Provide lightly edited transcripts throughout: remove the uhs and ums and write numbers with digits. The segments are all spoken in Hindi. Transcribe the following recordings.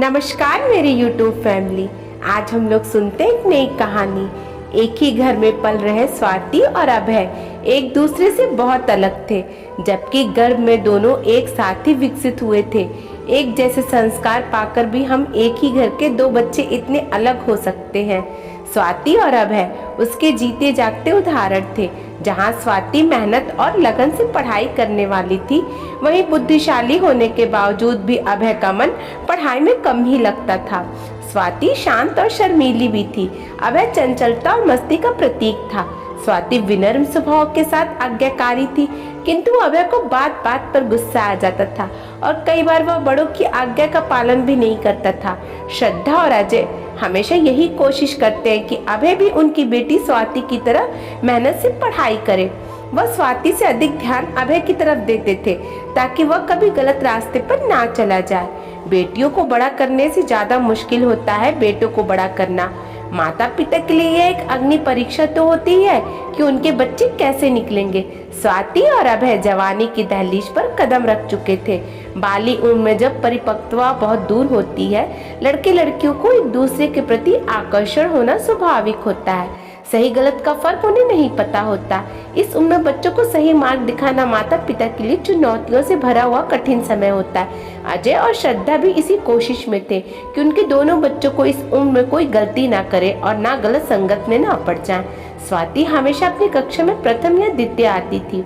नमस्कार मेरी YouTube फैमिली। आज हम लोग सुनते हैं एक नई कहानी। एक ही घर में पल रहे स्वाति और अभय एक दूसरे से बहुत अलग थे, जबकि गर्भ में दोनों एक साथ ही विकसित हुए थे। एक जैसे संस्कार पाकर भी हम एक ही घर के दो बच्चे इतने अलग हो सकते हैं। स्वाति और अभय उसके जीते जागते उदाहरण थे। जहाँ स्वाति मेहनत और लगन से पढ़ाई करने वाली थी, वहीं बुद्धिशाली होने के बावजूद भी अभय का मन पढ़ाई में कम ही लगता था। स्वाति शांत और शर्मीली भी थी, अभय चंचलता और मस्ती का प्रतीक था। स्वाति विनम्र स्वभाव के साथ आज्ञाकारी थी, किंतु अभय को बात बात पर गुस्सा आ जाता था और कई बार वह बड़ों की आज्ञा का पालन भी नहीं करता था। श्रद्धा और अजय हमेशा यही कोशिश करते हैं कि अभय भी उनकी बेटी स्वाति की तरह मेहनत से पढ़ाई करे। वह स्वाति से अधिक ध्यान अभय की तरफ देते थे ताकि वह कभी गलत रास्ते पर ना चला जाए। बेटियों को बड़ा करने से ज्यादा मुश्किल होता है बेटों को बड़ा करना। माता पिता के लिए यह एक अग्नि परीक्षा तो होती है कि उनके बच्चे कैसे निकलेंगे। स्वाति और अभय जवानी की दहलीज पर कदम रख चुके थे। बाली उम्र में जब परिपक्वता बहुत दूर होती है, लड़के लड़कियों को एक दूसरे के प्रति आकर्षण होना स्वाभाविक होता है। सही गलत का फर्क उन्हें नहीं पता होता। इस उम्र में बच्चों को सही मार्ग दिखाना माता पिता के लिए चुनौतियों से भरा हुआ कठिन समय होता है। अजय और श्रद्धा भी इसी कोशिश में थे कि उनके दोनों बच्चों को इस उम्र में कोई गलती ना करे और ना गलत संगत में ना पड़ जाए। स्वाति हमेशा अपनी कक्षा में प्रथम या द्वितीय आती थी,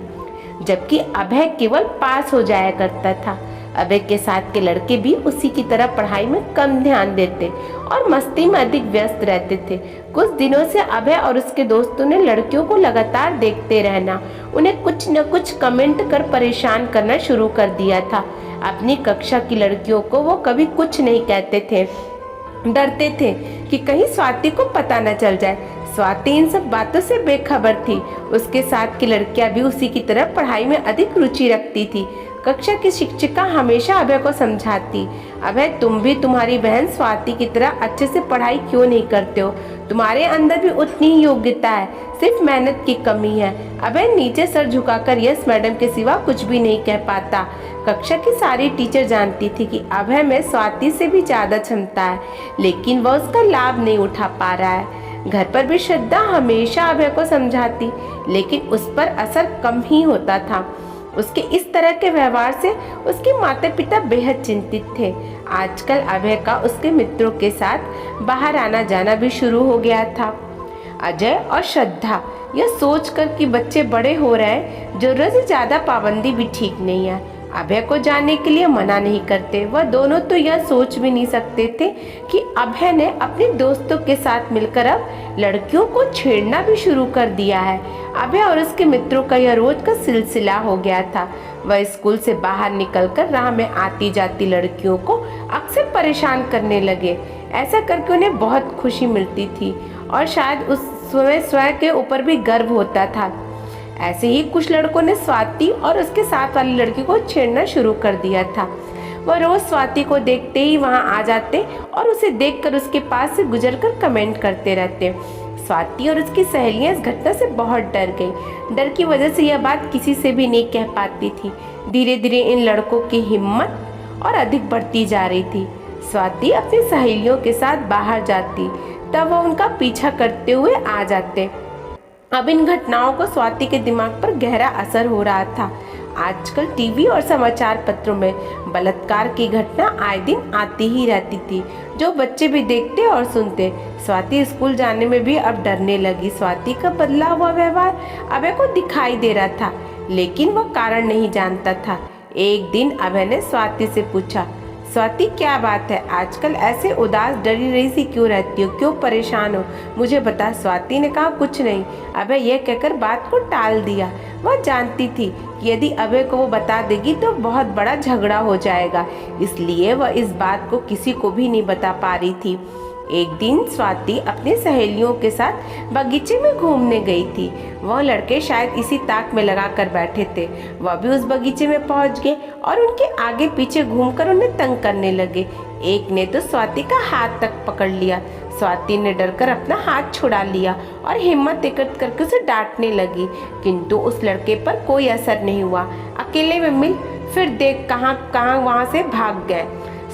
जबकि अभय केवल पास हो जाया करता था। अभय के साथ के लड़के भी उसी की तरह पढ़ाई में कम ध्यान देते और मस्ती में अधिक व्यस्त रहते थे। कुछ दिनों से अभय और उसके दोस्तों ने लड़कियों को लगातार देखते रहना, उन्हें कुछ न कुछ कमेंट कर परेशान करना शुरू कर दिया था। अपनी कक्षा की लड़कियों को वो कभी कुछ नहीं कहते थे, डरते थे कि कहीं स्वाति को पता न चल जाए। स्वाति इन सब बातों से बेखबर थी। उसके साथ की लड़कियां भी उसी की तरह पढ़ाई में अधिक रुचि रखती थी। कक्षा की शिक्षिका हमेशा अभय को समझाती, अभय तुम भी तुम्हारी बहन स्वाति की तरह अच्छे से पढ़ाई क्यों नहीं करते हो? तुम्हारे अंदर भी उतनी ही योग्यता है, सिर्फ मेहनत की कमी है। अभय नीचे सर झुकाकर यस मैडम के सिवा कुछ भी नहीं कह पाता। कक्षा की सारी टीचर जानती थी कि अभय में स्वाति से भी ज्यादा क्षमता है, लेकिन वह उसका लाभ नहीं उठा पा रहा है। घर पर भी श्रद्धा हमेशा अभय को समझाती, लेकिन उस पर असर कम ही होता था। उसके इस तरह के व्यवहार से उसके माता पिता बेहद चिंतित थे। आजकल अभय का उसके मित्रों के साथ बाहर आना जाना भी शुरू हो गया था। अजय और श्रद्धा यह सोचकर कि बच्चे बड़े हो रहे हैं, जरूरत से ज्यादा पाबंदी भी ठीक नहीं है, अभय को जाने के लिए मना नहीं करते। वह दोनों तो यह सोच भी नहीं सकते थे कि अभय ने अपने दोस्तों के साथ मिलकर अब लड़कियों को छेड़ना भी शुरू कर दिया है। अभय और उसके मित्रों का यह रोज का सिलसिला हो गया था। वह स्कूल से बाहर निकलकर राह में आती जाती लड़कियों को अक्सर परेशान करने लगे। ऐसा करके उन्हें बहुत खुशी मिलती थी और शायद उस समय स्वयं के ऊपर भी गर्व होता था। ऐसे ही कुछ लड़कों ने स्वाति और उसके साथ वाली लड़की को छेड़ना शुरू कर दिया था। वह रोज स्वाति को देखते ही वहां आ जाते और उसे देखकर उसके पास से गुजरकर कमेंट करते रहते। स्वाति और उसकी सहेलियां इस घटना से बहुत डर गई। डर की वजह से यह बात किसी से भी नहीं कह पाती थी। धीरे धीरे इन लड़कों की हिम्मत और अधिक बढ़ती जा रही थी। स्वाति अपनी सहेलियों के साथ बाहर जाती, तब वह उनका पीछा करते हुए आ जाते। अब इन घटनाओं को स्वाति के दिमाग पर गहरा असर हो रहा था। आजकल टीवी और समाचार पत्रों में बलात्कार की घटना आए दिन आती ही रहती थी, जो बच्चे भी देखते और सुनते। स्वाति स्कूल जाने में भी अब डरने लगी। स्वाति का बदला हुआ व्यवहार अभय को दिखाई दे रहा था, लेकिन वह कारण नहीं जानता था। एक दिन अभय ने स्वाति से पूछा, स्वाति क्या बात है, आजकल ऐसे उदास डरी रही सी क्यों रहती हो, क्यों परेशान हो, मुझे बता। स्वाति ने कहा कुछ नहीं। अभय यह कहकर बात को टाल दिया। वह जानती थी कि यदि अभय को वो बता देगी तो बहुत बड़ा झगड़ा हो जाएगा, इसलिए वह इस बात को किसी को भी नहीं बता पा रही थी। एक दिन स्वाति अपने सहेलियों के साथ बगीचे में घूमने गई थी। वह लड़के शायद इसी ताक में लगा कर बैठे थे। वह भी उस बगीचे में पहुंच गए और उनके आगे पीछे घूमकर उन्हें तंग करने लगे। एक ने तो स्वाति का हाथ तक पकड़ लिया। स्वाति ने डरकर अपना हाथ छुड़ा लिया और हिम्मत एकत्र करके उसे डांटने लगी, किंतु उस लड़के पर कोई असर नहीं हुआ। अकेले में मिल फिर देख कहाँ कहाँ वहाँ से भाग गए।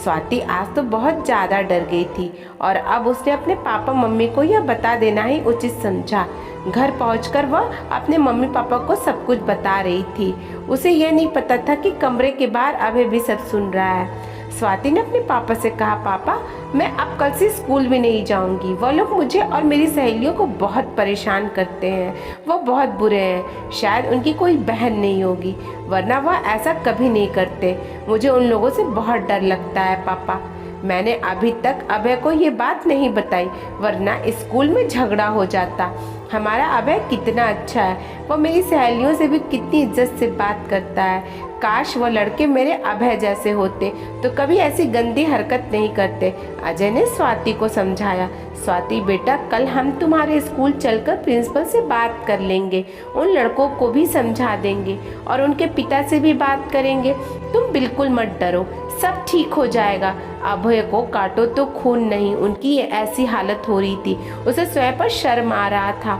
स्वाति आज तो बहुत ज़्यादा डर गई थी और अब उसने अपने पापा मम्मी को यह बता देना ही उचित समझा। घर पहुंचकर वह अपने मम्मी पापा को सब कुछ बता रही थी। उसे यह नहीं पता था कि कमरे के बाहर अभय भी सब सुन रहा है। स्वाति ने अपने पापा से कहा, पापा मैं अब कल से स्कूल भी नहीं जाऊंगी। वो लोग मुझे और मेरी सहेलियों को बहुत परेशान करते हैं। वो बहुत बुरे हैं। शायद उनकी कोई बहन नहीं होगी, वरना वह ऐसा कभी नहीं करते। मुझे उन लोगों से बहुत डर लगता है पापा। मैंने अभी तक अभय को ये बात नहीं बताई, वरना स्कूल में झगड़ा हो जाता। हमारा अभय कितना अच्छा है। वो मेरी सहेलियों से भी कितनी इज्जत से बात करता है। काश वो लड़के मेरे अभय जैसे होते तो कभी ऐसी गंदी हरकत नहीं करते। अजय ने स्वाति को समझाया, स्वाति बेटा कल हम तुम्हारे स्कूल चलकर प्रिंसिपल से बात कर लेंगे। उन लड़कों को भी समझा देंगे और उनके पिता से भी बात करेंगे। तुम बिल्कुल मत डरो, सब ठीक हो जाएगा। अभय को काटो तो खून नहीं। उनकी ऐसी हालत हो रही थी, उसे स्वयं पर शर्म आ रहा था।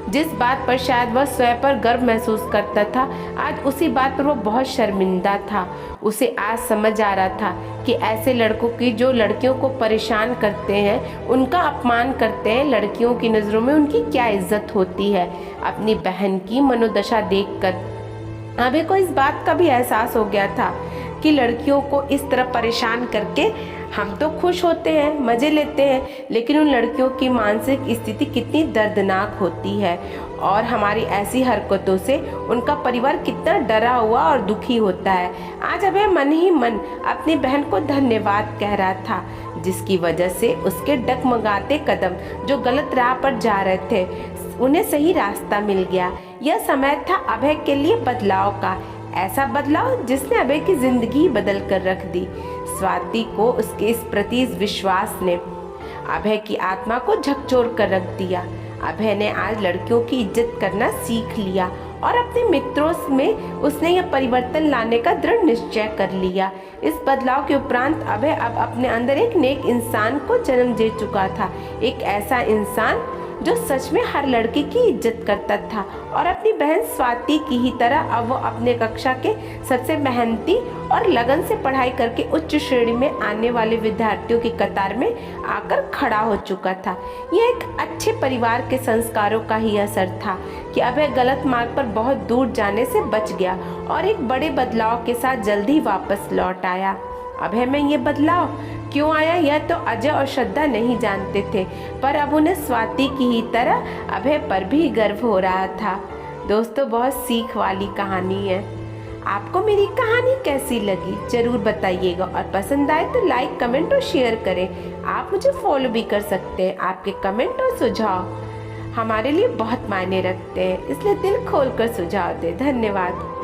जिस बात पर शायद वह स्वयं पर गर्व महसूस करता था, आज उसी बात पर वह बहुत शर्मिंदा था। उसे आज समझ आ रहा था कि ऐसे लड़कों की जो लड़कियों को परेशान करते हैं, उनका अपमान करते हैं, लड़कियों की नज़रों में उनकी क्या इज्जत होती है। अपनी बहन की मनोदशा देखकर अभय को इस बात का भी एहसास हो गया था कि लड़कियों को इस तरह परेशान करके हम तो खुश होते हैं, मज़े लेते हैं, लेकिन उन लड़कियों की मानसिक स्थिति कितनी दर्दनाक होती है और हमारी ऐसी हरकतों से उनका परिवार कितना डरा हुआ और दुखी होता है। आज अभय मन ही मन अपनी बहन को धन्यवाद कह रहा था, जिसकी वजह से उसके डगमगाते कदम जो गलत राह पर जा रहे थे, उन्हें सही रास्ता मिल गया। यह समय था अभय के लिए बदलाव का, ऐसा बदलाव जिसने अभय की जिंदगी बदल कर रख दी। स्वाति को उसके इस प्रति इस विश्वास ने अभय की आत्मा को झकझोर कर रख दिया। अभय ने आज लड़कियों की इज्जत करना सीख लिया और अपने मित्रों में उसने यह परिवर्तन लाने का दृढ़ निश्चय कर लिया। इस बदलाव के उपरांत अभय अब अपने अंदर एक नेक इंसान को जन्म दे चुका था, एक ऐसा इंसान जो सच में हर लड़के की इज्जत करता था और अपनी बहन स्वाति की ही तरह अब वो अपने कक्षा के सबसे मेहनती और लगन से पढ़ाई करके उच्च श्रेणी में आने वाले विद्यार्थियों की कतार में आकर खड़ा हो चुका था। यह एक अच्छे परिवार के संस्कारों का ही असर था कि अभय गलत मार्ग पर बहुत दूर जाने से बच गया और एक बड़े बदलाव के साथ जल्दी वापस लौट आया। अभय में ये बदलाव क्यों आया यह तो अजय और श्रद्धा नहीं जानते थे, पर अब उन्हें स्वाति की ही तरह अभय पर भी गर्व हो रहा था। दोस्तों, बहुत सीख वाली कहानी है। आपको मेरी कहानी कैसी लगी जरूर बताइएगा और पसंद आए तो लाइक, कमेंट और शेयर करें। आप मुझे फॉलो भी कर सकते हैं। आपके कमेंट और सुझाव हमारे लिए बहुत मायने रखते हैं, इसलिए दिल खोलकर सुझाव दें। धन्यवाद।